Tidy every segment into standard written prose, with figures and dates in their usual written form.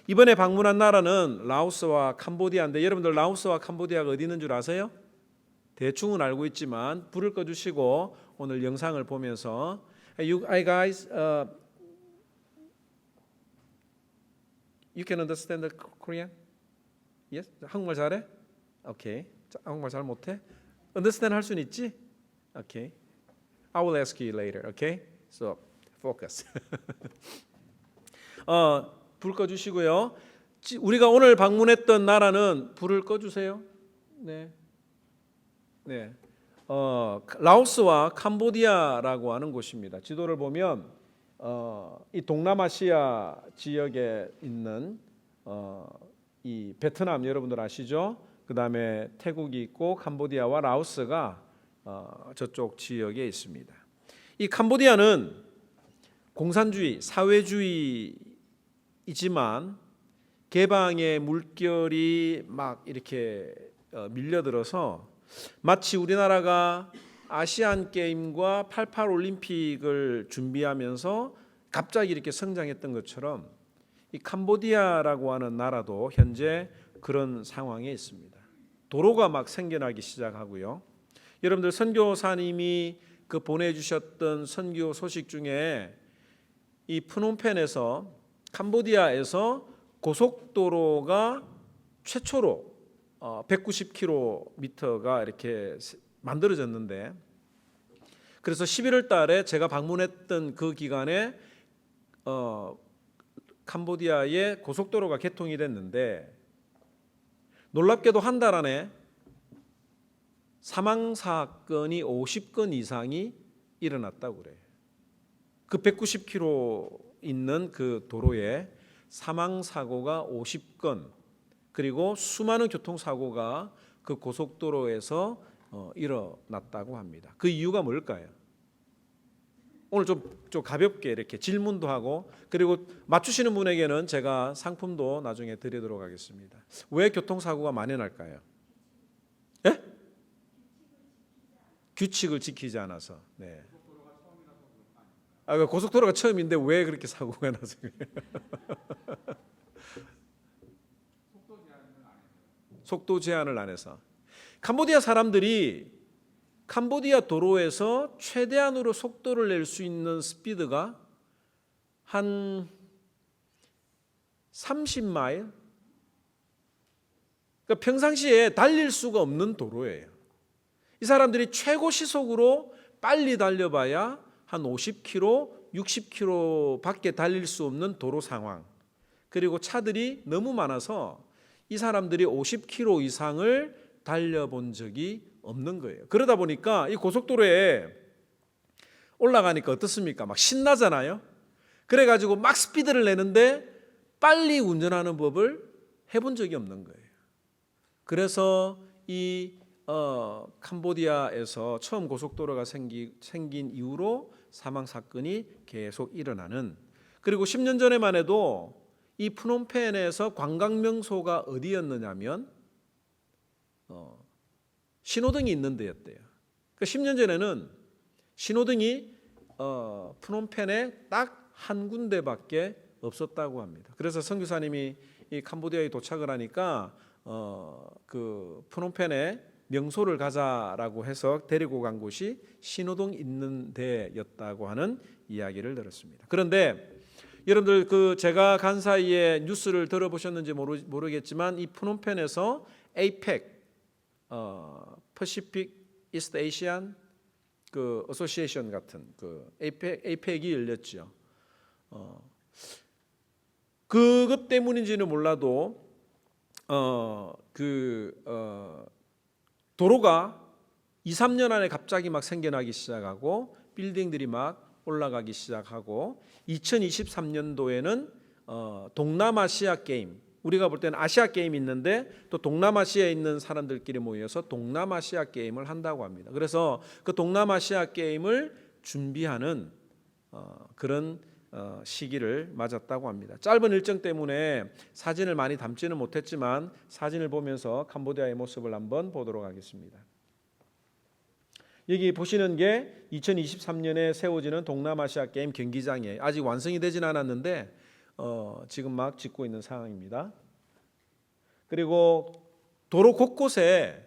이번에 방문한 나라는 라오스와 캄보디아인데 여러분들 라오스와 캄보디아가 어디 있는 줄 아세요? 대충은 알고 있지만 불을 꺼주시고 오늘 영상을 보면서 Hi guys, you can understand the Korean? Yes? 한국말 잘해? Okay. 한국말 잘 못해? Understand 할 수는 있지? Okay. I will ask you later. Okay? So focus. 불 꺼주시고요. 우리가 오늘 방문했던 나라는 불을 꺼주세요. 네. 라오스와 캄보디아라고 하는 곳입니다. 지도를 보면 이 동남아시아 지역에 있는 이 베트남 여러분들 아시죠? 그 다음에 태국이 있고 캄보디아와 라오스가 저쪽 지역에 있습니다. 이 캄보디아는 공산주의, 사회주의이지만 개방의 물결이 막 이렇게 밀려들어서 마치 우리나라가 아시안 게임과 88 올림픽을 준비하면서 갑자기 이렇게 성장했던 것처럼 이 캄보디아라고 하는 나라도 현재 그런 상황에 있습니다. 도로가 막 생겨나기 시작하고요. 여러분들 선교사님이 그 보내주셨던 선교 소식 중에 이 프놈펜에서 캄보디아에서 고속도로가 최초로 190km가 이렇게 만들어졌는데, 그래서 11월 달에 제가 방문했던 그 기간에 캄보디아에 고속도로가 개통이 됐는데 놀랍게도 한 달 안에 사망 사건이 50건 이상이 일어났다고 그래요. 그 190km 있는 그 도로에 사망 사고가 50건, 그리고 수많은 교통사고가 그 고속도로에서 일어났다고 합니다. 그 이유가 뭘까요? 오늘 좀 가볍게 이렇게 질문도 하고, 그리고 맞추시는 분에게는 제가 상품도 나중에 드리도록 하겠습니다. 왜 교통사고가 많이 날까요? 예? 규칙을 지키지 않아서. 네. 고속도로가 처음인데 왜 그렇게 사고가 나서 속도 제한을 안 해서. 캄보디아 사람들이 캄보디아 도로에서 최대한으로 속도를 낼 수 있는 스피드가 한 30마일, 그러니까 평상시에 달릴 수가 없는 도로예요. 이 사람들이 최고 시속으로 빨리 달려봐야 한 50km, 60km 밖에 달릴 수 없는 도로 상황, 그리고 차들이 너무 많아서 이 사람들이 50km 이상을 달려본 적이 없는 거예요. 그러다 보니까 이 고속도로에 올라가니까 어떻습니까? 막 신나잖아요. 그래가지고 막 스피드를 내는데 빨리 운전하는 법을 해본 적이 없는 거예요. 그래서 이 캄보디아에서 처음 고속도로가 생긴 이후로 사망 사건이 계속 일어나는, 그리고 10년 전에만 해도 이 프놈펜에서 관광 명소가 어디였느냐면 신호등이 있는 데였대요. 그러니까 10년 전에는 신호등이 프놈펜에 딱 한 군데밖에 없었다고 합니다. 그래서 선교사님이 이 캄보디아에 도착을 하니까 그 프놈펜에 명소를 가자라고 해서 데리고 간 곳이 신호등 있는 데였다고 하는 이야기를 들었습니다. 그런데 여러분들 그 제가 간 사이에 뉴스를 들어보셨는지 모르겠지만 이 프놈펜에서 APEC, Pacific East Asian 그 어소시에이션 같은 그 APEC이 열렸죠. 그것 때문인지는 몰라도 도로가 2, 3년 안에 갑자기 막 생겨나기 시작하고 빌딩들이 막 올라가기 시작하고 2023년도에는 동남아시아 게임, 우리가 볼 때는 아시아 게임이 있는데 또 동남아시아에 있는 사람들끼리 모여서 동남아시아 게임을 한다고 합니다. 그래서 그 동남아시아 게임을 준비하는 그런 시기를 맞았다고 합니다. 짧은 일정 때문에 사진을 많이 담지는 못했지만 사진을 보면서 캄보디아의 모습을 한번 보도록 하겠습니다. 여기 보시는 게 2023년에 세워지는 동남아시아 게임 경기장이에요. 아직 완성이 되진 않았는데 지금 막 짓고 있는 상황입니다. 그리고 도로 곳곳에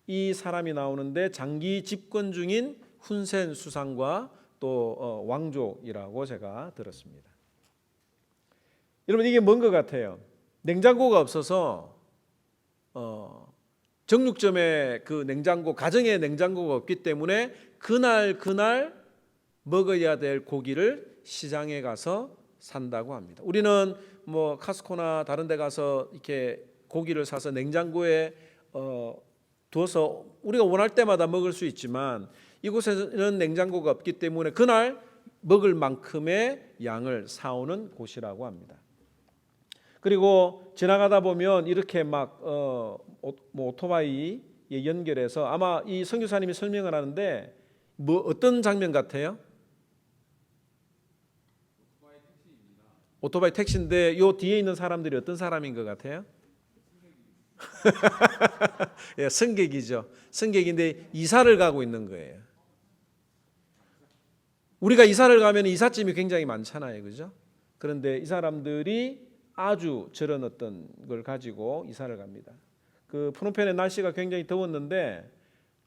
이 사람이 나오는데 장기 집권 중인 훈센 수상과 또 왕족이라고 제가 들었습니다. 여러분 이게 뭔 것 같아요? 냉장고가 없어서 정육점에 그 냉장고, 가정에 냉장고가 없기 때문에 그날 먹어야 될 고기를 시장에 가서 산다고 합니다. 우리는 뭐 카스코나 다른 데 가서 이렇게 고기를 사서 냉장고에 두어서 우리가 원할 때마다 먹을 수 있지만 이곳에는 냉장고가 없기 때문에 그날 먹을 만큼의 양을 사오는 곳이라고 합니다. 그리고 지나가다 보면 이렇게 막 오토바이에 연결해서 아마 이 선교사님이 설명을 하는데 뭐 어떤 장면 같아요? 오토바이 택시인데 요 뒤에 있는 사람들이 어떤 사람인 것 같아요? 예, 승객이죠. 승객인데 이사를 가고 있는 거예요. 우리가 이사를 가면 이삿짐이 굉장히 많잖아요, 그죠? 그런데 이 사람들이 아주 저런 어떤 걸 가지고 이사를 갑니다. 그 프놈펜의 날씨가 굉장히 더웠는데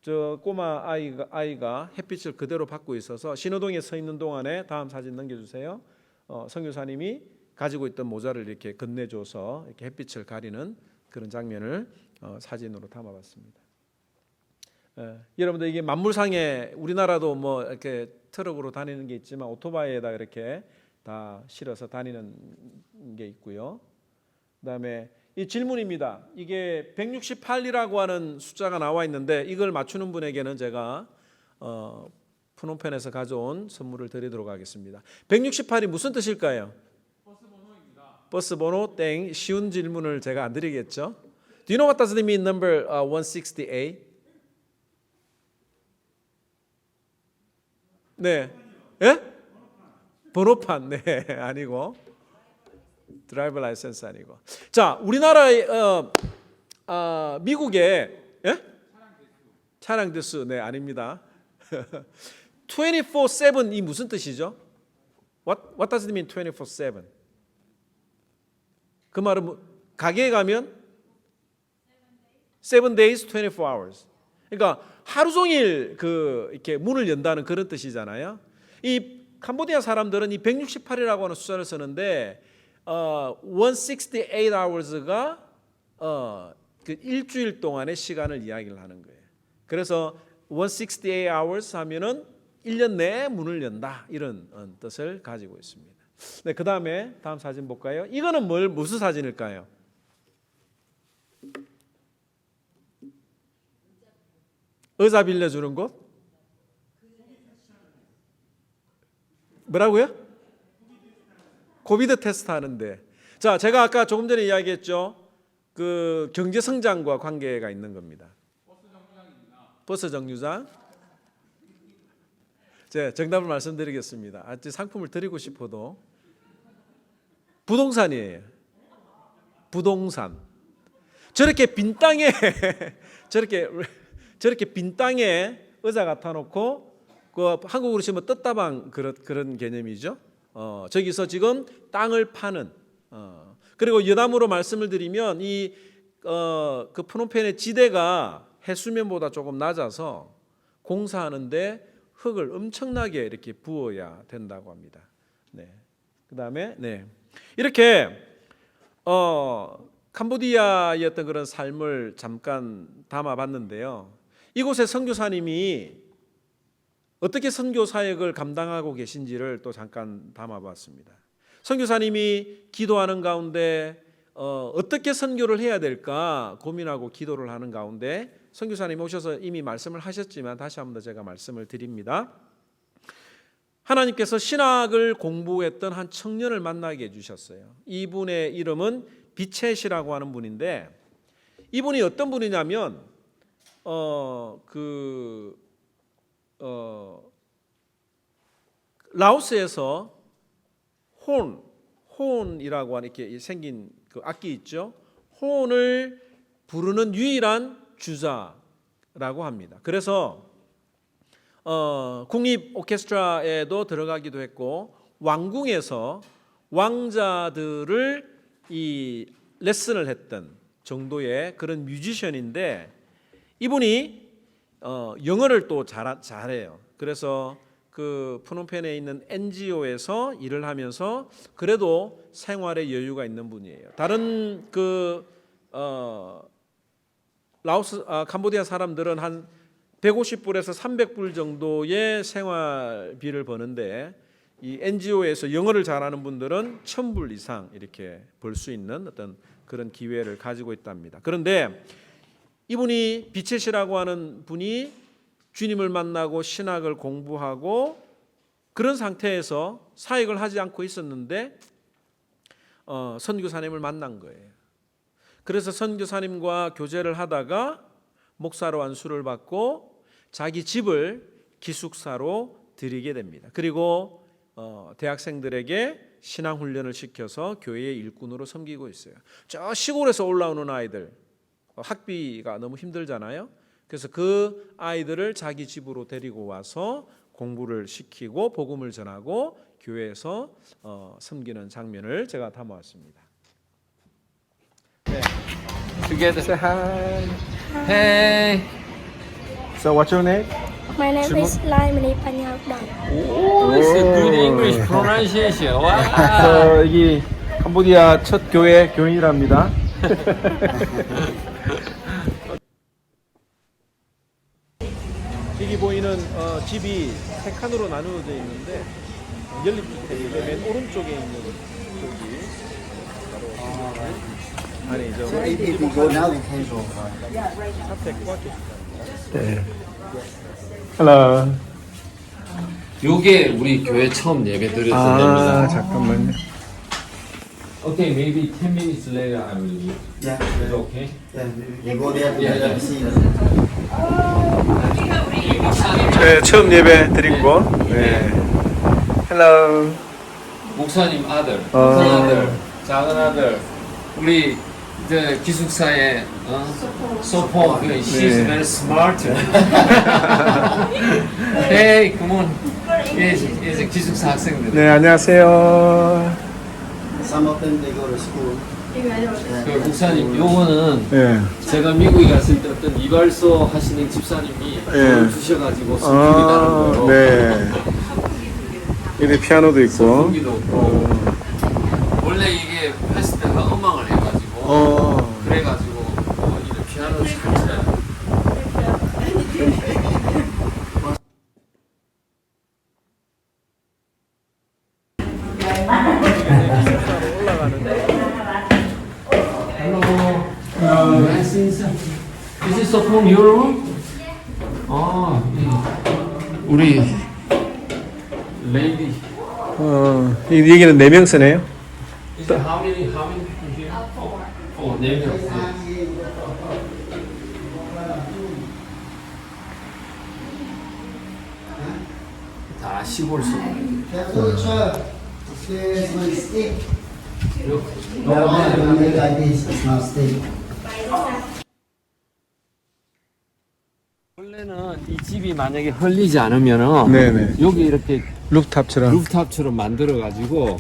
저 꼬마 아이가 햇빛을 그대로 받고 있어서 신호등에 서 있는 동안에 다음 사진 넘겨주세요. 선교사님이 가지고 있던 모자를 이렇게 건네줘서 이렇게 햇빛을 가리는 그런 장면을 사진으로 담아봤습니다. 여러분들 이게 만물상에 우리나라도 뭐 이렇게 트럭으로 다니는 게 있지만 오토바이에다 이렇게 다 실어서 다니는 게 있고요. 그다음에 이 질문입니다. 이게 168이라고 하는 숫자가 나와 있는데 이걸 맞추는 분에게는 제가 프놈펜에서 가져온 선물을 드리도록 하겠습니다. 168이 무슨 뜻일까요? 버스 번호입니다. 버스 번호 땡. 쉬운 질문을 제가 안 드리겠죠. Do you know what does it mean number 168? 네. 예? 번호판. 네, 아니고. 드라이버 라이센스 아니고. 자, 우리나라의 미국의 예? 차량 대수. 네, 아닙니다. 24/7 이 무슨 뜻이죠? What does it mean 24/7? 그 말은 가게에 가면 7 days 24 hours. 그러니까 하루 종일 이렇게 문을 연다는 그런 뜻이잖아요. 이 캄보디아 사람들은 이 168이라고 하는 숫자를 쓰는데 168 hours가 그 일주일 동안의 시간을 이야기를 하는 거예요. 그래서 168 hours 하면은 1년 내에 문을 연다 이런 뜻을 가지고 있습니다. 네, 그다음에 다음 사진 볼까요? 이거는 무슨 사진일까요? 의자 빌려주는 곳? 뭐라고요? 코비드 테스트 하는데. 자, 제가 아까 조금 전에 이야기했죠. 그 경제 성장과 관계가 있는 겁니다. 버스 정류장. 제 정답을 말씀드리겠습니다. 아직 상품을 드리고 싶어도 부동산이에요. 부동산. 저렇게 빈 땅에 저렇게 빈 땅에 의자 갖다 놓고 그 한국으로 치면 떴다방 그런 개념이죠. 저기서 지금 땅을 파는. 그리고 여담으로 말씀을 드리면 그 프놈펜의 지대가 해수면보다 조금 낮아서 공사하는데 흙을 엄청나게 이렇게 부어야 된다고 합니다. 네. 그다음에 네. 이렇게 캄보디아의 어떤 그런 삶을 잠깐 담아봤는데요. 이곳에 선교사님이 어떻게 선교 사역을 감당하고 계신지를 또 잠깐 담아봤습니다. 선교사님이 기도하는 가운데 어떻게 선교를 해야 될까 고민하고 기도를 하는 가운데 선교사님 오셔서 이미 말씀을 하셨지만 다시 한번 더 제가 말씀을 드립니다. 하나님께서 신학을 공부했던 한 청년을 만나게 해주셨어요. 이분의 이름은 비쳇이라고 하는 분인데 이분이 어떤 분이냐면 라오스에서 혼이라고 하는 이렇게 생긴 그 악기 있죠. 혼을 부르는 유일한 주자라고 합니다. 그래서 국립 오케스트라에도 들어가기도 했고 왕궁에서 왕자들을 이 레슨을 했던 정도의 그런 뮤지션인데 이분이 영어를 또 잘해요. 그래서 그 프놈펜에 있는 NGO에서 일을 하면서 그래도 생활에 여유가 있는 분이에요. 다른 그 라오스 캄보디아 사람들은 한 150불에서 300불 정도의 생활비를 버는데 이 NGO에서 영어를 잘하는 분들은 1000불 이상 이렇게 벌 수 있는 어떤 그런 기회를 가지고 있답니다. 그런데 이분이 비체시라고 하는 분이 주님을 만나고 신학을 공부하고 그런 상태에서 사역을 하지 않고 있었는데 선교사님을 만난 거예요. 그래서 선교사님과 교제를 하다가 목사로 안수를 받고 자기 집을 기숙사로 드리게 됩니다. 그리고 대학생들에게 신앙훈련을 시켜서 교회의 일꾼으로 섬기고 있어요. 저 시골에서 올라오는 아이들 학비가 너무 힘들잖아요. 그래서 그 아이들을 자기 집으로 데리고 와서 공부를 시키고 복음을 전하고 교회에서 섬기는 장면을 제가 담아왔습니다. 네. Together. Say hi. Hey. So what's your name? My name is Laimani Panyakdang. Oh, it's a good English pronunciation. Wow. 여기 캄보디아 첫 교회 교인이랍니다. 여기 보이는 집이 세 칸으로 나누어져 있는데 연립주택인데 맨 오른쪽에 있는 쪽이 바로 아니죠. 사택과 교수장. Hello. 요게 우리 교회 처음 예배 드렸던 데입니다. 잠깐만요. Okay, maybe 10 minutes later I will leave. Yeah, Is it okay? you go there to Yeah. see. 네, 처음 예배 드린 곳. 네. Hello. 목사님 아들, 큰 아들, 작은 아들, 우리 이제 기숙사의 소포, she's very smart. Hey, come on. 이제 기숙사 학생들. 네, 안녕하세요. Some of them they go to school. 그 목사님, 요거는 네. 제가 미국에 갔을 때 어떤 이발소 하시는 집사님이 예. 주셔가지고 선풍기다는 거로 네. 여기 피아노도 있고. 선풍기도 없고 원래 이게 페스트가 음악을 해가지고 그래가지고 이런 피아노를 잘 쳐요. Nice inside. Is this from your room? 우리 lady. 여기는 4명 쓰네요. Is it how many people here? 네 명. 다 시골 속. Careful, sir. Upstairs, one stick. Look. No, don't make like this. It's not stick. 원래는 이 집이 만약에 흘리지 않으면은 네네. 여기 이렇게 루프탑처럼. 루프탑처럼 만들어 가지고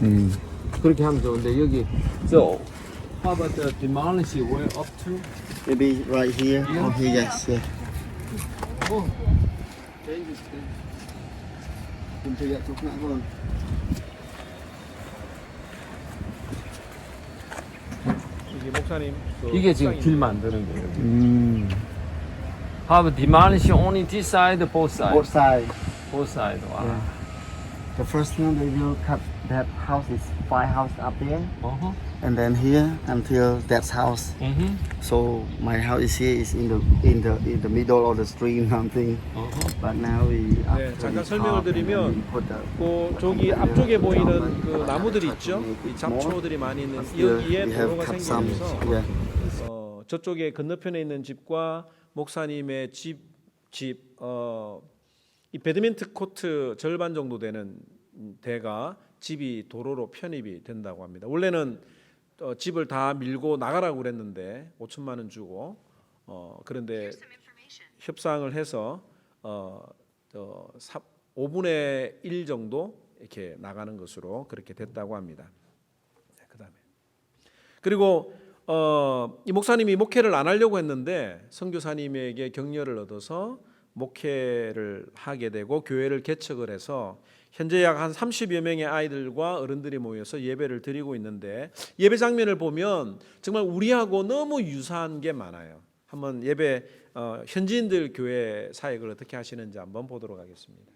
그렇게 하면 좋은데 여기 저 how about the demolish where up to? Maybe right here or here. Yes, yeah. Oh. Đừng thực hiện thuốc nặng luôn. 이게 목사님 이게 지금 길 만드는 거예요. How about demolish only this side, both sides? Both sides. Both sides. 와. The first one they will cut that house is 5 houses up there, 어허. and then here until that house. So my house is here is in the middle of the stream something. 어허. But now we 네, 잠깐 설명을 드리면 그 저기 앞쪽에 보이는 그 나무들이 있죠. 이 잡초들이 많이 있는 여기에 도로가 생기면서 저쪽에 건너편에 있는 집과 목사님의 이 배드민턴 코트 절반 정도 되는 대가 집이 도로로 편입이 된다고 합니다. 원래는 집을 다 밀고 나가라고 그랬는데 5천만 원 주고 그런데 협상을 해서 5분의 1 정도 이렇게 나가는 것으로 그렇게 됐다고 합니다. 그리고 이 목사님이 목회를 안 하려고 했는데 선교사님에게 격려를 얻어서 목회를 하게 되고 교회를 개척을 해서 현재 약 한 30여 명의 아이들과 어른들이 모여서 예배를 드리고 있는데 예배 장면을 보면 정말 우리하고 너무 유사한 게 많아요. 한번 예배 현지인들 교회 사역을 어떻게 하시는지 한번 보도록 하겠습니다.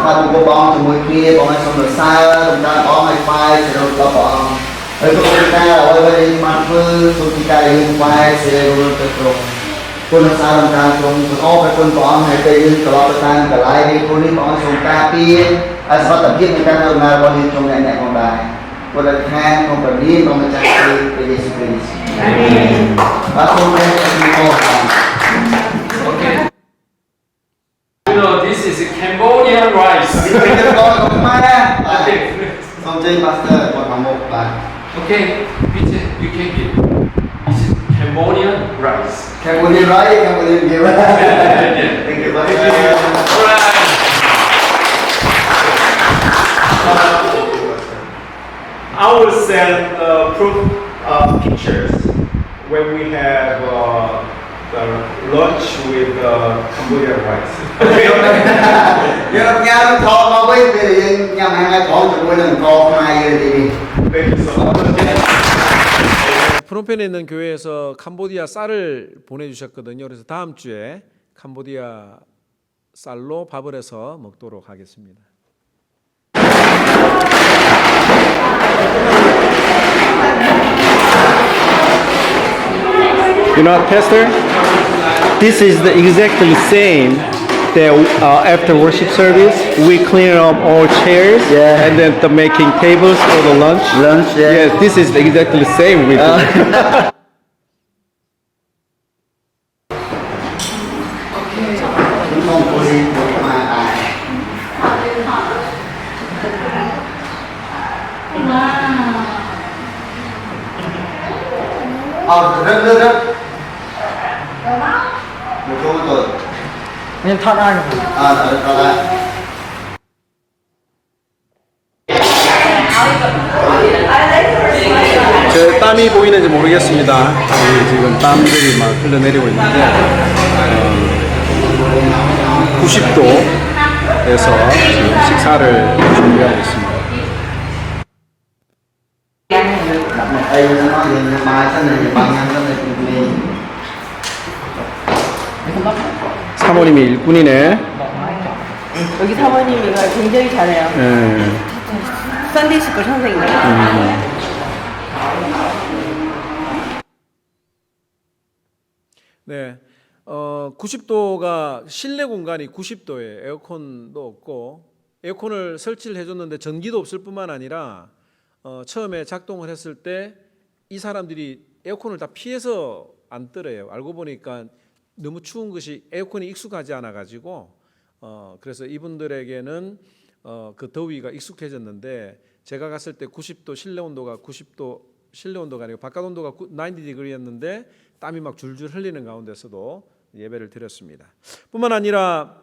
Pha của bọn từ mùi kia, bọn anh xong rồi xa, chúng ta có hai phai, sẽ đâu có bọn ở chỗ chúng ta là ôi bên mặt vư, chúng ta liên phai, sẽ đâu có trùng quân là xa làm ta trùng, chúng ta phải quân bọn hay tây nhưng có cái tan cả lại đi, quân đi bọn chúng ta kia sao tập viết người ta đâu mà bọn đi trong này nhẹ còn bài quân là than, không phải đi, bọn mình chắc đi, bây giờ xin quý và không nên Okay. You know, this is Cambodian rice. Không chơi master còn bằng một bạn. Okay, Peter, you can give. This is Cambodian rice. Cambodian rice, Cambodian give. Thank you very much. Alright. I will send proof of pictures when we have lunch with Cambodian rice. Nhưng mà nghe nó khó mà với thì nhà hàng ai có cho tôi đừng có mai rồi thì Thank you so much. 프놈펜에 있는 교회에서 캄보디아 쌀을 보내주셨거든요. 그래서 다음 주에 캄보디아 쌀로 밥을 해서 먹도록 하겠습니다. You know, Pastor, this is the exactly same that after worship service we clean up all chairs and then making tables for the lunch. Yes, this is exactly the same we do. không có gì mà rất một số tuổi nên thoát ai rồi. thật là 제 땀이 보이는지 모르겠습니다. 지금 땀들이 막 흘러내리고 있는데 90도에서 지금 식사를 준비하고 있습니다. đây nó nói về bài thế này bằng nhân thế này 사모님이 일꾼이네. 여기 사모님 이거 굉장히 잘해요. 썬데이 스쿨 선생님이에요. 네, 90도가 실내 공간이 90도에 에어컨도 없고 에어컨을 설치를 해줬는데 전기도 없을 뿐만 아니라 처음에 작동을 했을 때 이 사람들이 에어컨을 다 피해서 안 뜨래요. 알고 보니까 너무 추운 것이 에어컨이 익숙하지 않아 가지고 그래서 이분들에게는 그 더위가 익숙해졌는데 제가 갔을 때 90도 실내 온도가 90도 실내 온도가 아니고 바깥 온도가 90°였는데 땀이 막 줄줄 흘리는 가운데서도 예배를 드렸습니다. 뿐만 아니라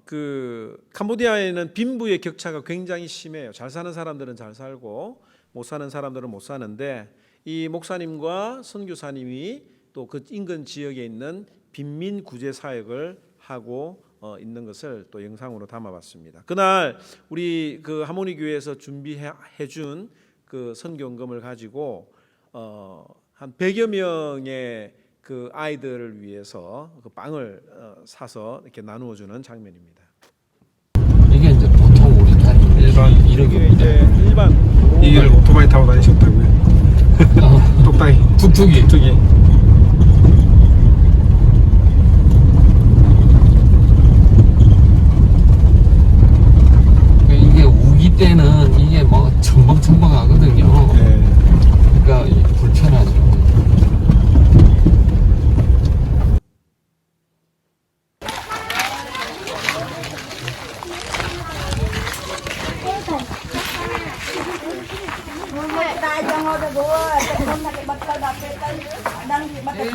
그 캄보디아에는 빈부의 격차가 굉장히 심해요. 잘 사는 사람들은 잘 살고 못 사는 사람들은 못 사는데 이 목사님과 선교사님이 또 그 인근 지역에 있는 빈민 구제 사역을 하고 있는 것을 또 영상으로 담아봤습니다. 그날 우리 그 하모니 교회에서 준비해준 그 선교금을 가지고 한 100여 명의 그 아이들을 위해서 그 빵을 사서 이렇게 나누어주는 장면입니다. 이게 이제 보통 우리 다니는 일반 이렇게 이제 일반 이걸 오토바이 타고 다니셨다고요? 똑딱이 툭툭이 이게 우기 때는 이게 뭐 첨벙첨벙하거든요. 그러니까 불편하죠.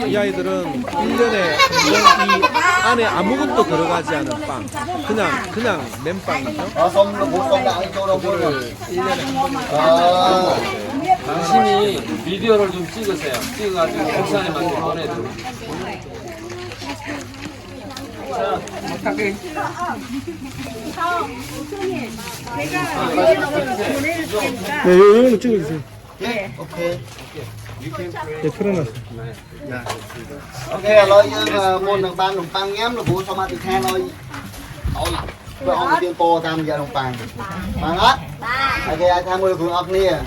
이 아이들은 1년에 이 안에 아무것도 들어가지 않은 빵, 그냥 맨빵이죠. Xong là một con đạo cho đâu 이거를 1년에 한 번씩 당신이 비디오를 좀 찍으세요. 찍어가지고 목사님한테 보내드려요. 네, 요거 찍어주세요. Ok. 네, 틀어놨어요. Ok, rồi dương môn đồng bang nhắm là bố cho mà thì khen thôi. Ôi, với ông tiên po tham gia đồng bang. Bằng á. Ok, ai tham gia cùng ốc nè.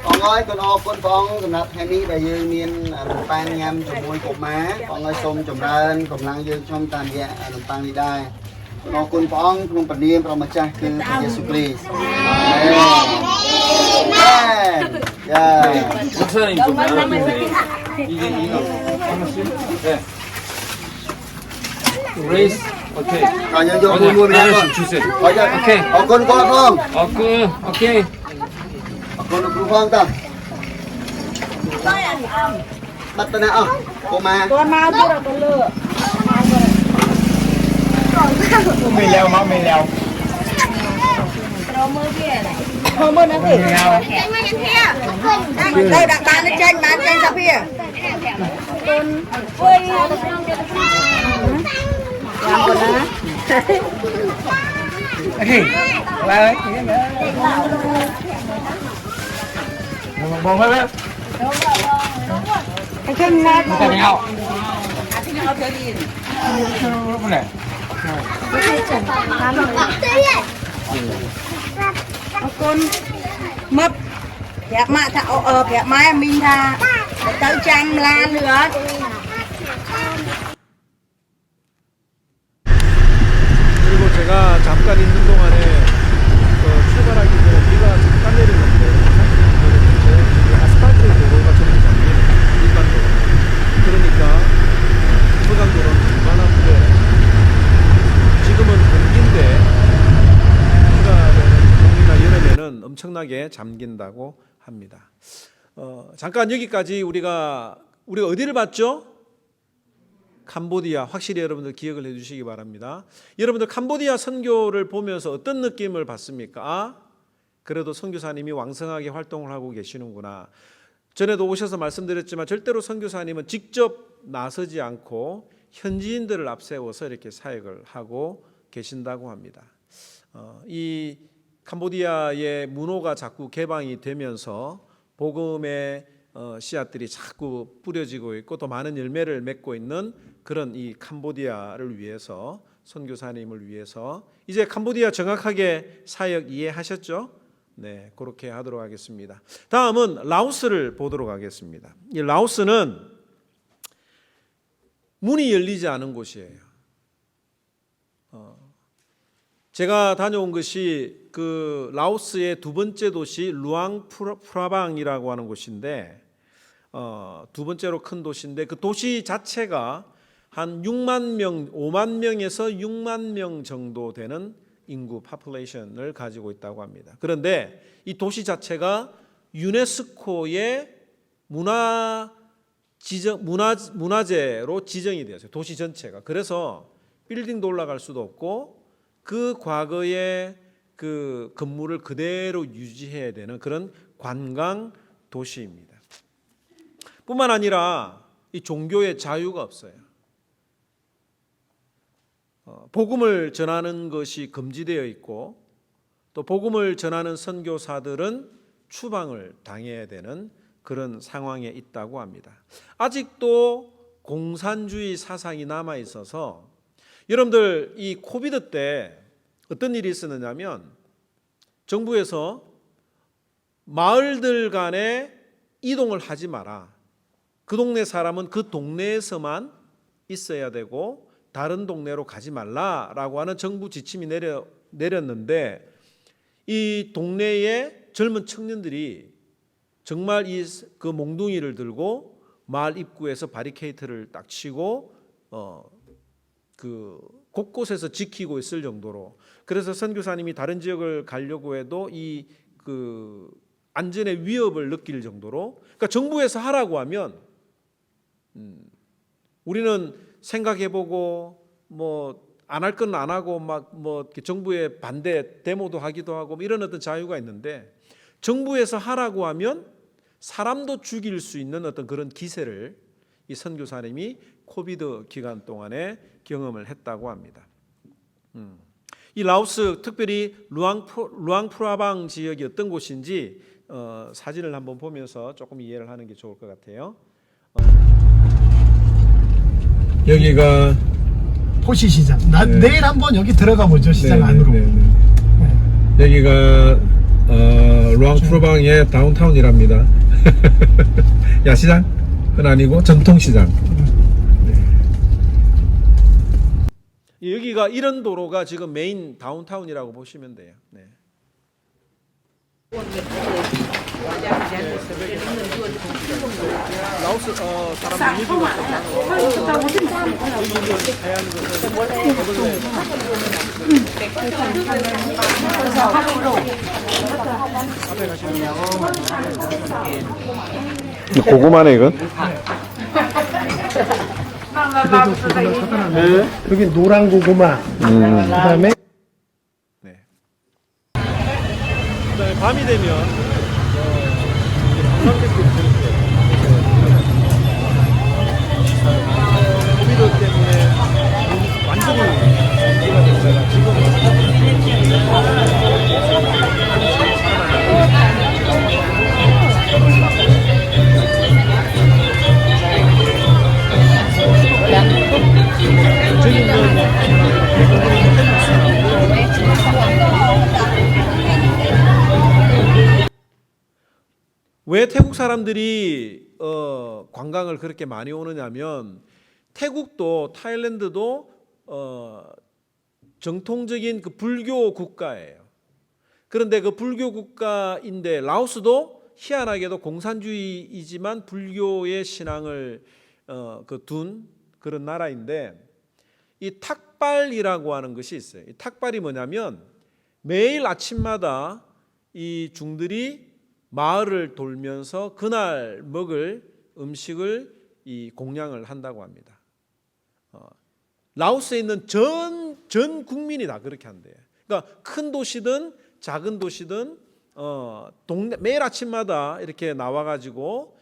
Con ơi, con ốc con phong cầm nắp hay ní đại dương miên đồng bang nhắm chụp môi cục má. Con ơi xông chụp rên, cầm lăng dương trong tàn dạ đồng bang đi đây. Con ốc con phong cùng bật niêm vào mặt chắc cứ Giêsu Christ. Amen. Yeah. 목사님 좀 나눠주세요. 이게 이거 하나씩. 네. 레이스. 오케이. Rồi nhân vô mua miếng 하나씩 con. 주세요. Rồi chưa? Ok. Con không? 오케이. Con không ta? Bắt tên nào? Cô ma. Mì leo máu mì leo. Đây đặt bán lên trên ra phía. Bông hết á. Cái nhau. Cái này. Con mập đẹp mạ thảo đẹp mai mình tha tới trăm la nữa. 그리고 제가 잠깐 있는 동안에 출발하기 전에 비가 잠깐 내린 건데 이제 아스팔트 도로가 전부 잠기는 일반 도로. 그러니까 서강도로는 불만한데 지금은 건기인데 비가 되는 봄이나 여름에는 엄청나게 잠긴다고 합니다. 잠깐 여기까지 우리가 어디를 봤죠? 캄보디아. 확실히 여러분들 기억을 해주시기 바랍니다. 여러분들 캄보디아 선교를 보면서 어떤 느낌을 받습니까? 아, 그래도 선교사님이 왕성하게 활동을 하고 계시는구나. 전에도 오셔서 말씀드렸지만 절대로 선교사님은 직접 나서지 않고 현지인들을 앞세워서 이렇게 사역을 하고 계신다고 합니다. 이 캄보디아의 문호가 자꾸 개방이 되면서 복음의 씨앗들이 자꾸 뿌려지고 있고 또 많은 열매를 맺고 있는 그런 이 캄보디아를 위해서, 선교사님을 위해서 이제 캄보디아 정확하게 사역 이해하셨죠? 네, 그렇게 하도록 하겠습니다. 다음은 라오스를 보도록 하겠습니다. 이 라오스는 문이 열리지 않은 곳이에요. 제가 다녀온 것이 그 라오스의 두 번째 도시 루앙 프라방이라고 하는 곳인데 두 번째로 큰 도시인데 그 도시 자체가 한 6만 명, 5만 명에서 6만 명 정도 되는 인구 파퓰레이션을 가지고 있다고 합니다. 그런데 이 도시 자체가 유네스코의 문화재로 지정이 되었어요. 도시 전체가. 그래서 빌딩도 올라갈 수도 없고 그 과거의 그 건물을 그대로 유지해야 되는 그런 관광 도시입니다. 뿐만 아니라 이 종교의 자유가 없어요. 복음을 전하는 것이 금지되어 있고 또 복음을 전하는 선교사들은 추방을 당해야 되는 그런 상황에 있다고 합니다. 아직도 공산주의 사상이 남아 있어서 여러분들 이 코비드 때 어떤 일이 있었느냐면 정부에서 마을들 간에 이동을 하지 마라. 그 동네 사람은 그 동네에서만 있어야 되고 다른 동네로 가지 말라라고 하는 정부 지침이 내렸는데 이 동네의 젊은 청년들이 정말 그 몽둥이를 들고 마을 입구에서 바리케이트를 딱 치고 그 곳곳에서 지키고 있을 정도로 그래서 선교사님이 다른 지역을 가려고 해도 이 그 안전의 위협을 느낄 정도로 그러니까 정부에서 하라고 하면 우리는 생각해보고 뭐 안 할 건 안 하고 막 뭐 정부의 반대 데모도 하기도 하고 이런 어떤 자유가 있는데 정부에서 하라고 하면 사람도 죽일 수 있는 어떤 그런 기세를 이 선교사님이 코비드 기간 동안에 경험을 했다고 합니다. 이 라오스 특별히 루앙프라방 지역이 어떤 곳인지 사진을 한번 보면서 조금 이해를 하는 게 좋을 것 같아요. 여기가 포시시장. 내일 한번 여기 들어가 보죠. 시장 안으로. 여기가 루앙프라방의 다운타운이랍니다. 야시장은 아니고 전통시장. 여기가 이런 도로가 지금 메인 다운타운이라고 보시면 돼요. 네. 라오스 사람들이 얘기고 고구마네 이건. 여기 노란 고구마. 그다음에 네. 그다음에 밤이 되면 관광객들이 코비드 때문에 완전히 문제가 됐다가 지금 왜 태국 사람들이 관광을 그렇게 많이 오느냐면 태국도 타일랜드도 정통적인 그 불교 국가예요. 그런데 그 불교 국가인데 라오스도 희한하게도 공산주의이지만 불교의 신앙을 둔 그런 나라인데 이 탁발이라고 하는 것이 있어요. 이 탁발이 뭐냐면 매일 아침마다 이 중들이 마을을 돌면서 그날 먹을 음식을 이 공양을 한다고 합니다. 라오스에 있는 전 국민이 다 그렇게 한대요. 그러니까 큰 도시든 작은 도시든 매일 아침마다 이렇게 나와가지고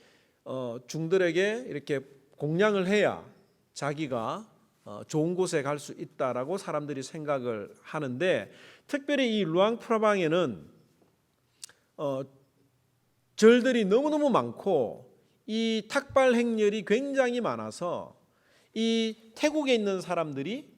중들에게 이렇게 공양을 해야 자기가 좋은 곳에 갈 수 있다라고 사람들이 생각을 하는데 특별히 이 루앙프라방에는 절들이 너무너무 많고 이 탁발 행렬이 굉장히 많아서 이 태국에 있는 사람들이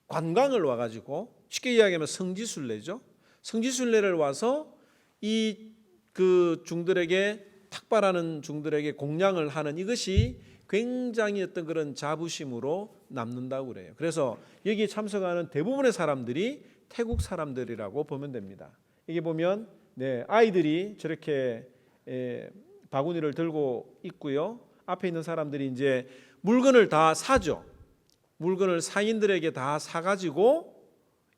관광을 와가지고 쉽게 이야기하면 성지순례죠. 성지순례를 와서 이 그 중들에게 탁발하는 중들에게 공양을 하는 이것이 굉장히 어떤 그런 자부심으로 남는다고 그래요. 그래서 여기 참석하는 대부분의 사람들이 태국 사람들이라고 보면 됩니다. 이게 보면 아이들이 저렇게 바구니를 들고 있고요. 앞에 있는 사람들이 이제 물건을 다 사죠. 물건을 상인들에게 다 사가지고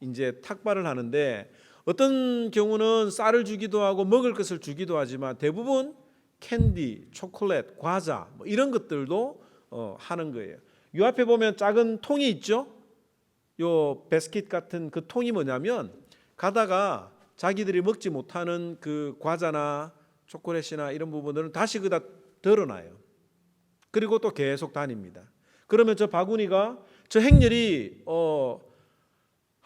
이제 탁발을 하는데 어떤 경우는 쌀을 주기도 하고 먹을 것을 주기도 하지만 대부분 캔디, 초콜릿, 과자 뭐 이런 것들도 하는 거예요. 이 앞에 보면 작은 통이 있죠. 요 베스킷 같은 그 통이 뭐냐면 가다가 자기들이 먹지 못하는 그 과자나 초콜릿이나 이런 부분들은 다시 그다 덜어놔요. 그리고 또 계속 다닙니다. 그러면 저 바구니가 저 행렬이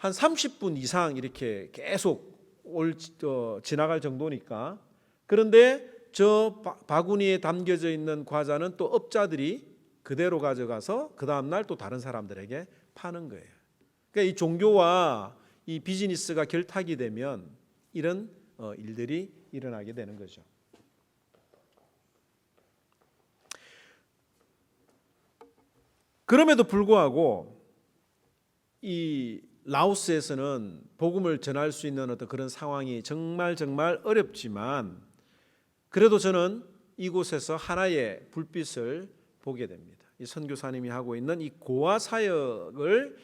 한 30분 이상 이렇게 계속 지나갈 정도니까. 그런데 저 바구니에 담겨져 있는 과자는 또 업자들이 그대로 가져가서 그 다음 날 또 다른 사람들에게 파는 거예요. 그러니까 이 종교와 이 비즈니스가 결탁이 되면 이런 일들이 일어나게 되는 거죠. 그럼에도 불구하고 이 라오스에서는 복음을 전할 수 있는 어떤 그런 상황이 정말 어렵지만 그래도 저는 이곳에서 하나의 불빛을 보게 됩니다. 이 선교사님이 하고 있는 이 고아 사역을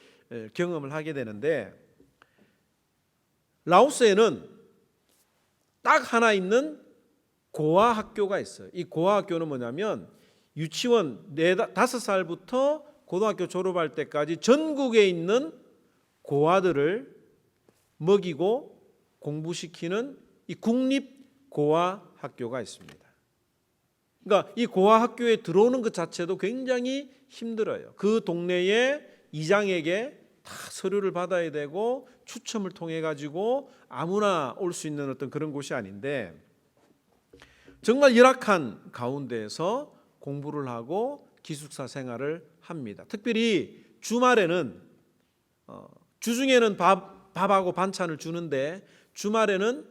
경험을 하게 되는데 라오스에는 딱 하나 있는 고아 학교가 있어요. 이 고아 학교는 뭐냐면 유치원 5살부터 고등학교 졸업할 때까지 전국에 있는 고아들을 먹이고 공부시키는 이 국립 고아 학교가 있습니다. 그러니까 이 고아 학교에 들어오는 것 자체도 굉장히 힘들어요. 그 동네의 이장에게 다 서류를 받아야 되고 추첨을 통해 가지고 아무나 올 수 있는 어떤 그런 곳이 아닌데 정말 열악한 가운데에서 공부를 하고 기숙사 생활을 합니다. 특별히 주말에는 주중에는 밥하고 반찬을 주는데 주말에는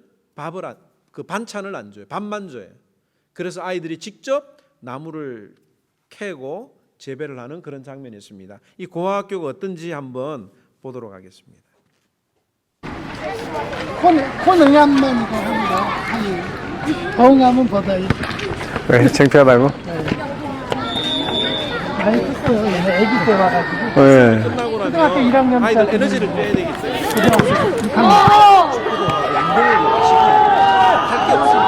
그 반찬을 안 줘요. 밥만 줘요. 그래서 아이들이 직접 나무를 캐고 재배를 하는 그런 장면이 있습니다. 이 고아학교가 어떤지 한번 보도록 하겠습니다. 코능함만 이거 합니다. 아니, 더웅하면 보다이. 왜 창피하다고? 많이 컸어요. 얘네 애기 때 와가지고. 네. 끝나고 초등학교 나면 1학년 아이들 때 에너지를 빼야 되기 때문에 고등학교 축구도 양동을 시키고 할 게 없습니다.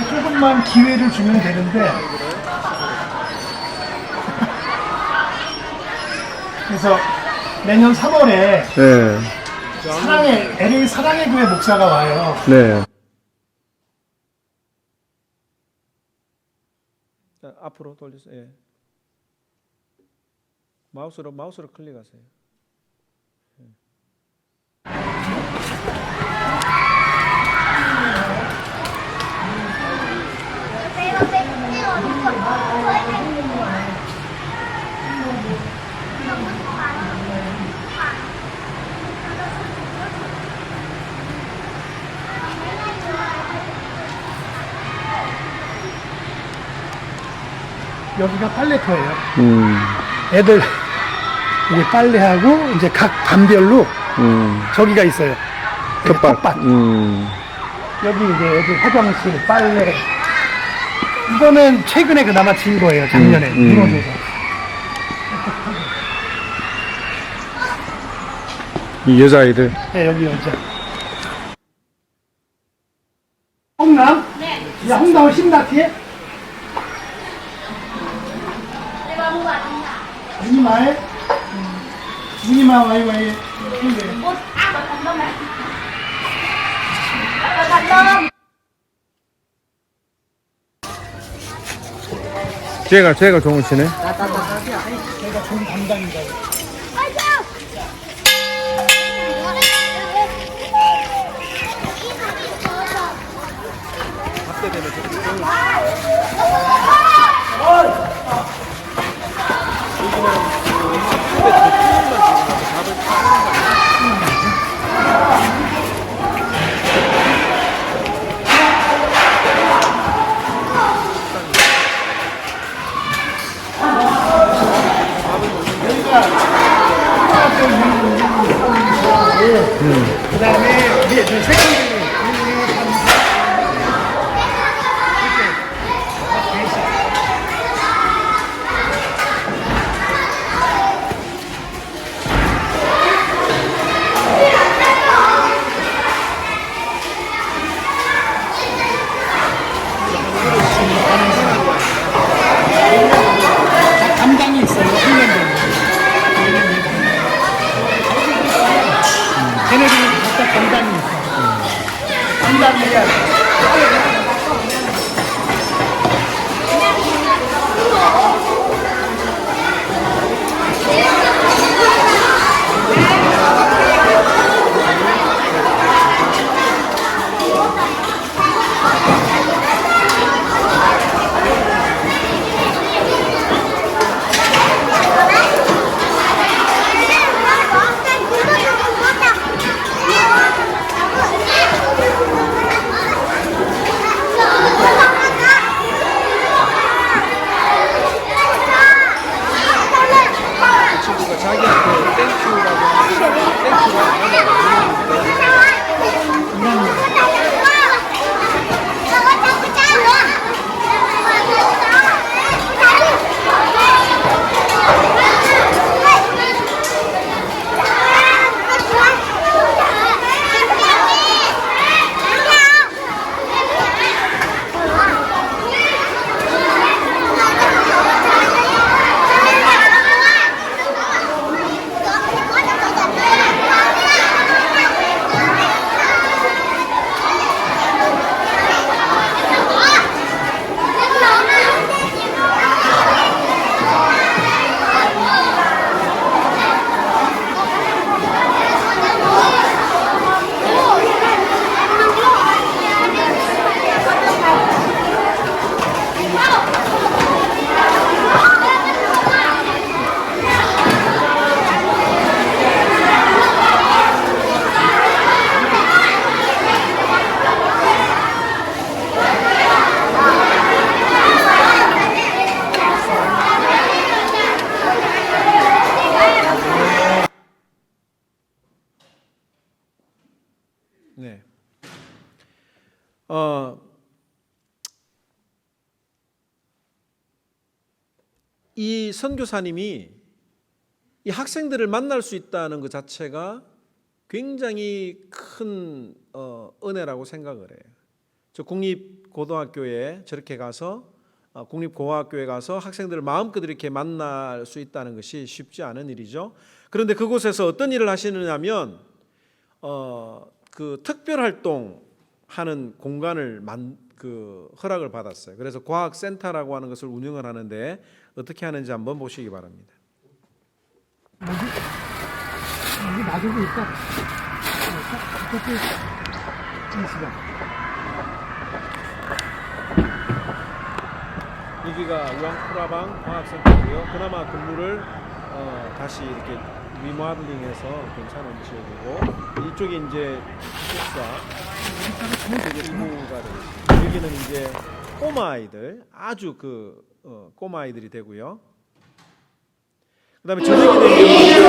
조금만 기회를 주면 되는데 그래서 내년 3월에 네. LA 사랑의 교회 목사가 와요. 네. 자, 앞으로 돌리세요. 예. 마우스로 클릭하세요. 여기가 빨래터예요. 애들 이게 빨래하고 이제 각 반별로 저기가 있어요. 텃밭. 여기 이제 애들 화장실, 빨래. 이거는 최근에 그나마 지은 거예요. 작년에 무너져서. 이 여자아이들. 네, 여기 여자. 홍남? 네. 야, 홍남은 심나티에? 우니마에? 우니마 와이와이. 쟤가 종을 치네. 제가 종 담당인가요? 그 다음에 위에 저 색깔이 담당이 있어요. 훈련된. 걔네들은 각각 담당이 있어. 네. 이 선교사님이 이 학생들을 만날 수 있다는 것 자체가 굉장히 큰 은혜라고 생각을 해요. 저 국립고등학교에 저렇게 가서 국립고등학교에 가서 학생들을 마음껏 이렇게 만날 수 있다는 것이 쉽지 않은 일이죠. 그런데 그곳에서 어떤 일을 하시느냐면 그 특별 활동하는 공간을 허락을 받았어요. 그래서 과학센터라고 하는 것을 운영을 하는데 어떻게 하는지 한번 보시기 바랍니다. 여기 놔두고 있다. 어차피 이 시간. 여기가 우앙쿠라방 과학센터고요. 그나마 건물을 다시 이렇게 리모델링해서 괜찮은 지역이고, 이쪽이 이제 기숙사 일부가 되겠습니다. 여기는 이제 꼬마 아이들, 아주 꼬마 아이들이 되고요. 그다음에 저녁이 되면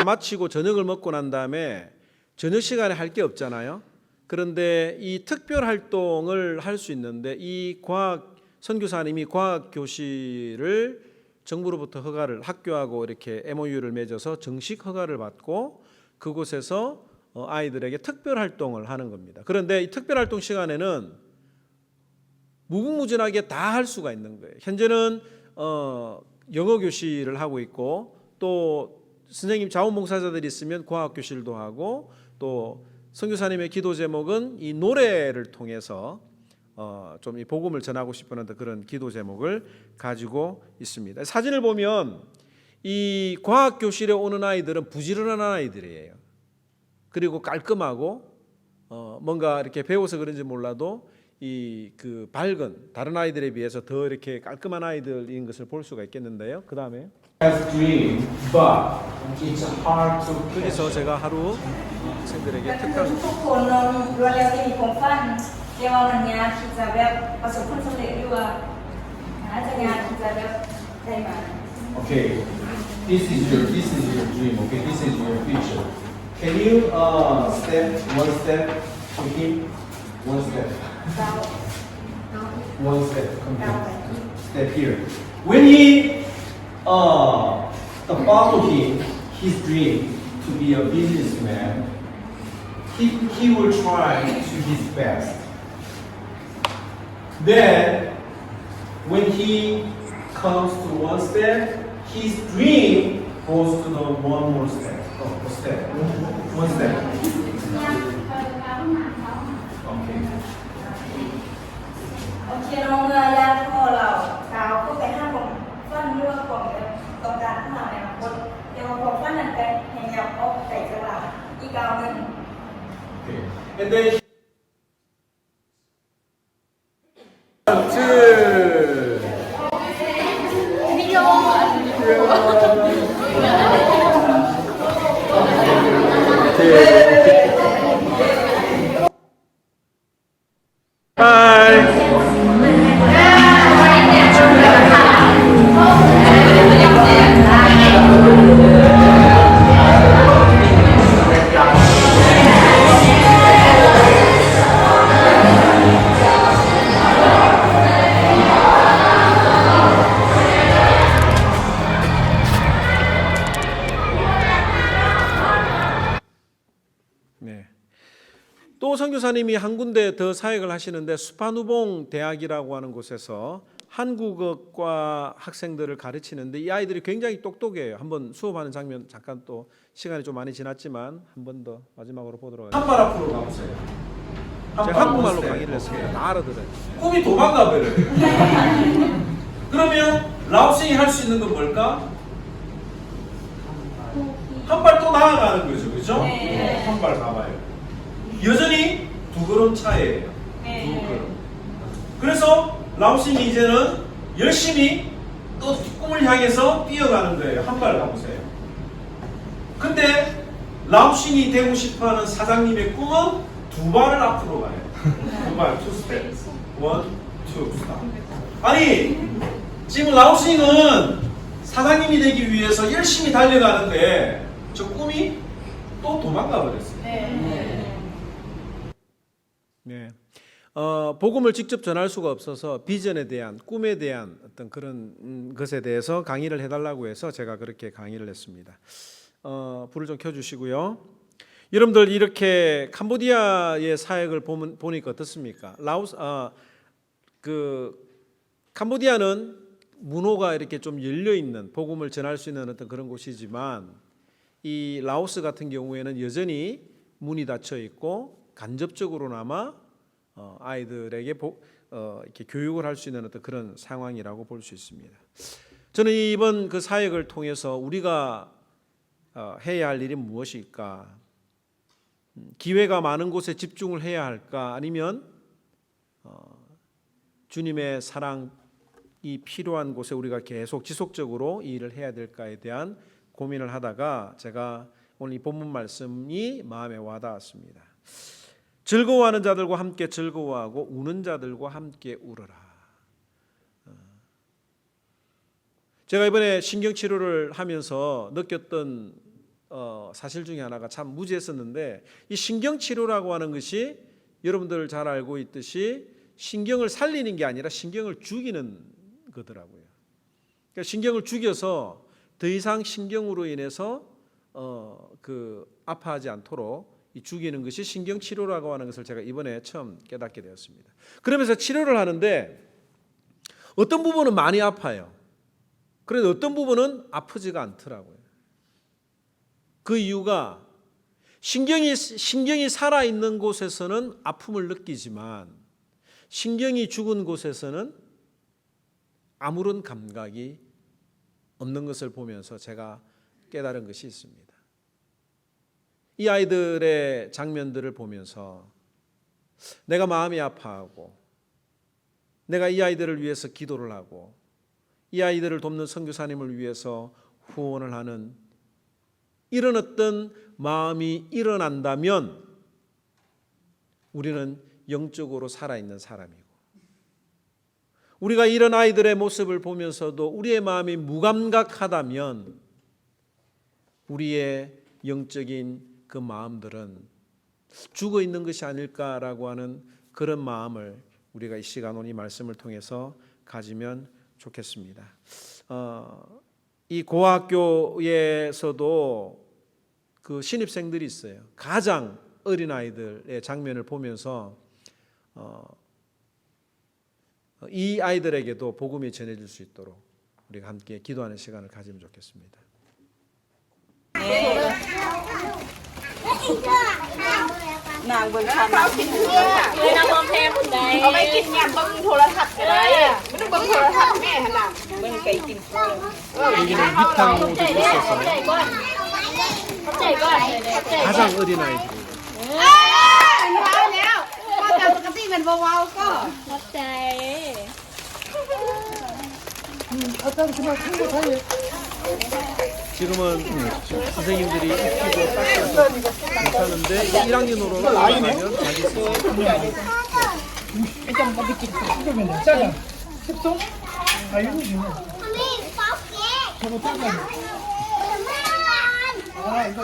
마치고 저녁을 먹고 난 다음에 저녁 시간에 할 게 없잖아요. 그런데 이 특별 활동을 할 수 있는데 이 선교사님이 과학 교실을 정부로부터 학교하고 이렇게 MOU를 맺어서 정식 허가를 받고 그곳에서 아이들에게 특별 활동을 하는 겁니다. 그런데 이 특별 활동 시간에는 무궁무진하게 다 할 수가 있는 거예요. 현재는 영어 교실을 하고 있고, 또 선생님 자원봉사자들이 있으면 과학 교실도 하고, 또 선교사님의 기도 제목은 이 노래를 통해서 좀 이 복음을 전하고 싶은 그런 기도 제목을 가지고 있습니다. 사진을 보면 이 과학 교실에 오는 아이들은 부지런한 아이들이에요. 그리고 깔끔하고 뭔가 이렇게 배워서 그런지 몰라도 그 밝은 다른 아이들에 비해서 더 이렇게 깔끔한 아이들인 것을 볼 수가 있겠는데요. 그 다음에 여기서 제가 하루 학생들에게 특강 ทุกคนเราล้วนแล้วที่มีความฝันแต่ว่าวันนี้คิดจะแบบประสบผลสำเร็จด้วยนะจะงานคิดจะแบบได้มา Okay, this is your dream. Okay, this is your future. Can you step one step to him? One step. One step. Come here. Step here. When he follow his dream to be a businessman, he will try to his best. Then, when he comes to one step, his dream goes to the one more step. One step. Okay. โอเคน้องเมื่อยาพ่อเราสาวก็ไปห้ามผมฟันเรื่องของต้องการขึ้นมาในอนาคตเดี๋ยวผมฟันนั่นไปแห่งยาวออกใส่กระดาษอีกกาวหนึ่ง Okay. And then. 선교사님이 한 군데 더 사역을 하시는데 수파누봉 대학이라고 하는 곳에서 한국어과 학생들을 가르치는데 이 아이들이 굉장히 똑똑해요. 한번 수업하는 장면 잠깐 또 시간이 좀 많이 지났지만 한 번 더 마지막으로 보도록 하겠습니다. 한 발 앞으로 가보세요. 제가 한국말로 강의를 했습니다. 다 알아들어요. 꿈이 도망가 버려요. 그러면 라오싱이 할 수 있는 건 뭘까? 한 발 또 나아가는 거죠, 그렇죠? 한 발 가봐요. 여전히 2걸음 차이에요. 2걸음. 그래서 라오싱이 이제는 열심히 또 꿈을 향해서 뛰어가는 거예요. 한 발 가보세요. 근데 라오싱이 되고 싶어하는 사장님의 꿈은 2발을 앞으로 가요. 2발, 2스텝. 1, 2, 스탑. 아니, 지금 라오싱은 사장님이 되기 위해서 열심히 달려가는데 저 꿈이 또 도망가 버렸어요. 네. 복음을 직접 전할 수가 없어서 비전에 대한, 꿈에 대한 어떤 그런 것에 대해서 강의를 해달라고 해서 제가 그렇게 강의를 했습니다. 불을 좀 켜주시고요. 여러분들 이렇게 캄보디아의 사역을 보니까 어떻습니까? 캄보디아는 문호가 이렇게 좀 열려 있는 복음을 전할 수 있는 어떤 그런 곳이지만 이 라오스 같은 경우에는 여전히 문이 닫혀 있고 간접적으로나마 아이들에게 이렇게 교육을 할 수 있는 어떤 그런 상황이라고 볼 수 있습니다. 저는 이번 그 사역을 통해서 우리가 해야 할 일이 무엇일까? 기회가 많은 곳에 집중을 해야 할까? 아니면 주님의 사랑이 필요한 곳에 우리가 계속 지속적으로 이 일을 해야 될까에 대한 고민을 하다가 제가 오늘 이 본문 말씀이 마음에 와닿았습니다. 즐거워하는 자들과 함께 즐거워하고 우는 자들과 함께 울어라. 제가 이번에 신경치료를 하면서 느꼈던 사실 중에 하나가 참 무지했었는데 이 신경치료라고 하는 것이 여러분들 잘 알고 있듯이 신경을 살리는 게 아니라 신경을 죽이는 거더라고요. 그러니까 신경을 죽여서 더 이상 신경으로 인해서 아파하지 않도록 이 죽이는 것이 신경치료라고 하는 것을 제가 이번에 처음 깨닫게 되었습니다. 그러면서 치료를 하는데 어떤 부분은 많이 아파요. 그런데 어떤 부분은 아프지가 않더라고요. 그 이유가 신경이 살아있는 곳에서는 아픔을 느끼지만 신경이 죽은 곳에서는 아무런 감각이 없는 것을 보면서 제가 깨달은 것이 있습니다. 이 아이들의 장면들을 보면서 내가 마음이 아파하고 내가 이 아이들을 위해서 기도를 하고 이 아이들을 돕는 선교사님을 위해서 후원을 하는 이런 어떤 마음이 일어난다면 우리는 영적으로 살아있는 사람이고 우리가 이런 아이들의 모습을 보면서도 우리의 마음이 무감각하다면 우리의 영적인 그 마음들은 죽어 있는 것이 아닐까라고 하는 그런 마음을 우리가 이 시간 오늘 이 말씀을 통해서 가지면 좋겠습니다. 이 고학교에서도 그 신입생들이 있어요. 가장 어린 아이들의 장면을 보면서 이 아이들에게도 복음이 전해질 수 있도록 우리가 함께 기도하는 시간을 가지면 좋겠습니다. nàng vừa làm người nào bơm thêm một đấy ở đây kinh nhầm bơm thô là thật cái đấy nó bơm thô là thật mẹ hả nào bơm cái kinh 여기는 밑탕으로 되어 있어서 가장 어린 아이들. 지금은 선생님들이 입히고 닦아서 괜찮은데 1학년으로 올라가면 자기 스스로 짜장, 숙성, 이거 주네. 저거 짜장. 이거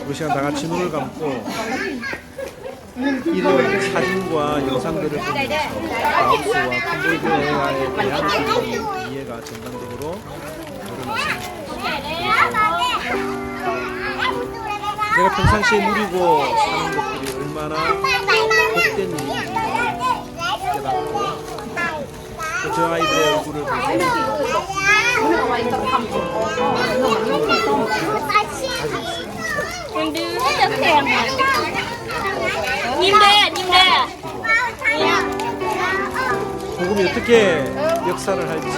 그 시간 다 같이 눈을 감고 이런 사진과 영상들을 보면서 라오스와 캄보디아에 대한 이해가 전반적으로 내가 평상시에 누리고 사는 것들이 얼마나 복된 일인지 깨닫고 또 저 아이들의 얼굴을 보고 복음이 어떻게 역사를 할지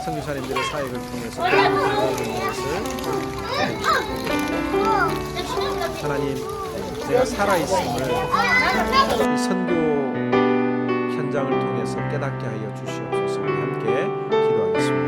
선교사님들의 사역을 통해서 배우는 것을 하나님 내가 살아있음을 이 선교 현장을 통해서 깨닫게 하여 주시옵소서. 함께 기도하겠습니다.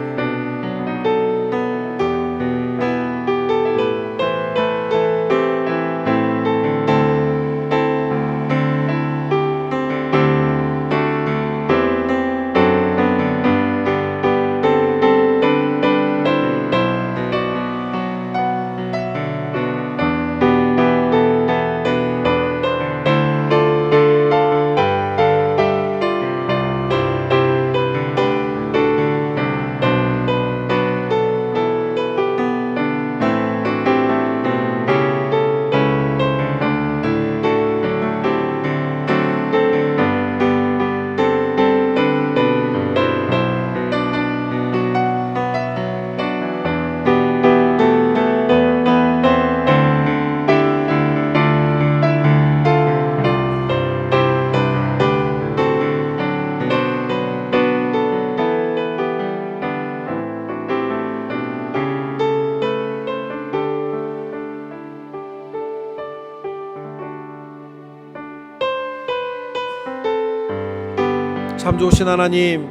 참 좋으신 하나님,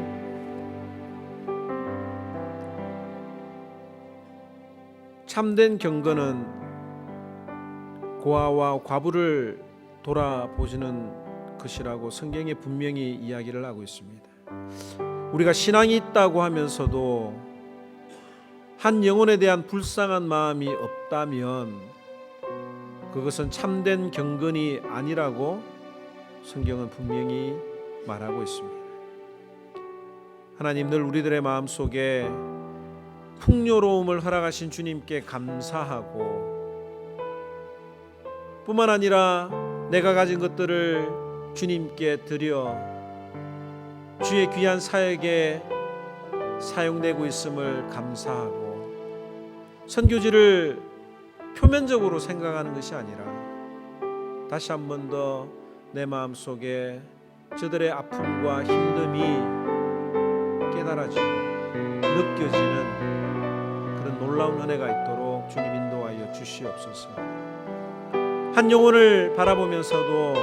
참된 경건은 고아와 과부를 돌아보시는 것이라고 성경에 분명히 이야기를 하고 있습니다. 우리가 신앙이 있다고 하면서도 한 영혼에 대한 불쌍한 마음이 없다면 그것은 참된 경건이 아니라고 성경은 분명히 말하고 있습니다. 하나님, 늘 우리들의 마음속에 풍요로움을 허락하신 주님께 감사하고 뿐만 아니라 내가 가진 것들을 주님께 드려 주의 귀한 사역에 사용되고 있음을 감사하고 선교지를 표면적으로 생각하는 것이 아니라 다시 한 번 더 내 마음속에 저들의 아픔과 힘듦이 깨달아지고 느껴지는 그런 놀라운 은혜가 있도록 주님 인도하여 주시옵소서. 한 영혼을 바라보면서도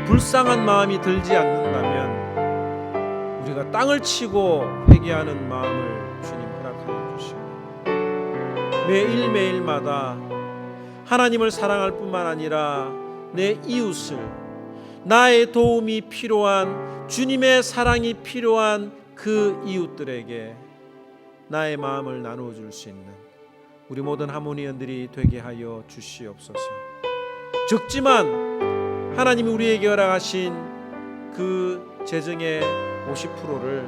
불쌍한 마음이 들지 않는다면 우리가 땅을 치고 회개하는 마음을 주님 허락하여 주시고 매일매일마다 하나님을 사랑할 뿐만 아니라 내 이웃을, 나의 도움이 필요한, 주님의 사랑이 필요한 그 이웃들에게 나의 마음을 나누어 줄 수 있는 우리 모든 하모니언들이 되게 하여 주시옵소서. 적지만 하나님이 우리에게 허락하신 그 재정의 50%를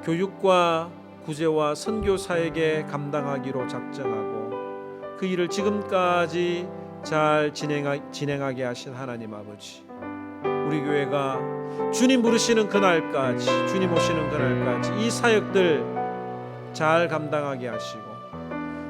교육과 구제와 선교 사역에 감당하기로 작정하고 그 일을 지금까지 잘 진행하게 하신 하나님 아버지, 우리 교회가 주님 부르시는 그날까지, 주님 오시는 그날까지 이 사역들 잘 감당하게 하시고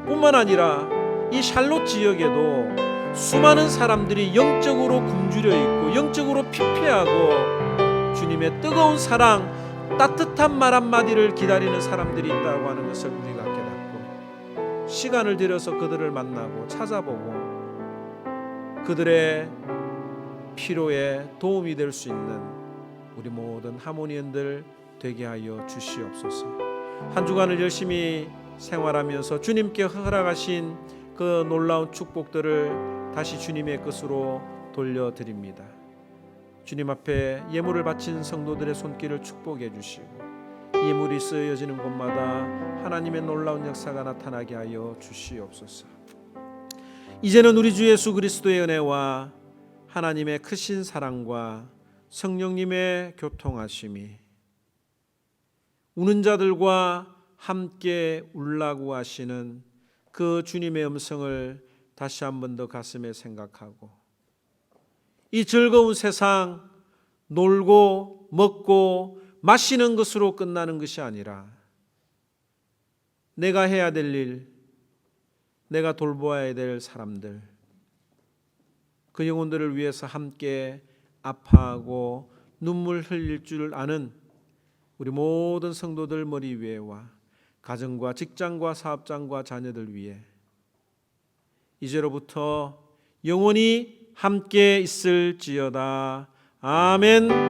뿐만 아니라 이 샬롯 지역에도 수많은 사람들이 영적으로 굶주려 있고 영적으로 피폐하고 주님의 뜨거운 사랑, 따뜻한 말 한마디를 기다리는 사람들이 있다고 하는 것을 우리가 깨닫고 시간을 들여서 그들을 만나고 찾아보고 그들의 필요에 도움이 될 수 있는 우리 모든 하모니언들 되게 하여 주시옵소서. 한 주간을 열심히 생활하면서 주님께 허락하신 그 놀라운 축복들을 다시 주님의 것으로 돌려드립니다. 주님 앞에 예물을 바친 성도들의 손길을 축복해 주시고 예물이 쓰여지는 곳마다 하나님의 놀라운 역사가 나타나게 하여 주시옵소서. 이제는 우리 주 예수 그리스도의 은혜와 하나님의 크신 사랑과 성령님의 교통하심이 우는 자들과 함께 울라고 하시는 그 주님의 음성을 다시 한 번 더 가슴에 생각하고 이 즐거운 세상 놀고 먹고 마시는 것으로 끝나는 것이 아니라 내가 해야 될 일, 내가 돌보아야 될 사람들, 그 영혼들을 위해서 함께 아파하고 눈물 흘릴 줄 아는 우리 모든 성도들 머리 위에와 가정과 직장과 사업장과 자녀들 위해 이제로부터 영원히 함께 있을지어다. 아멘.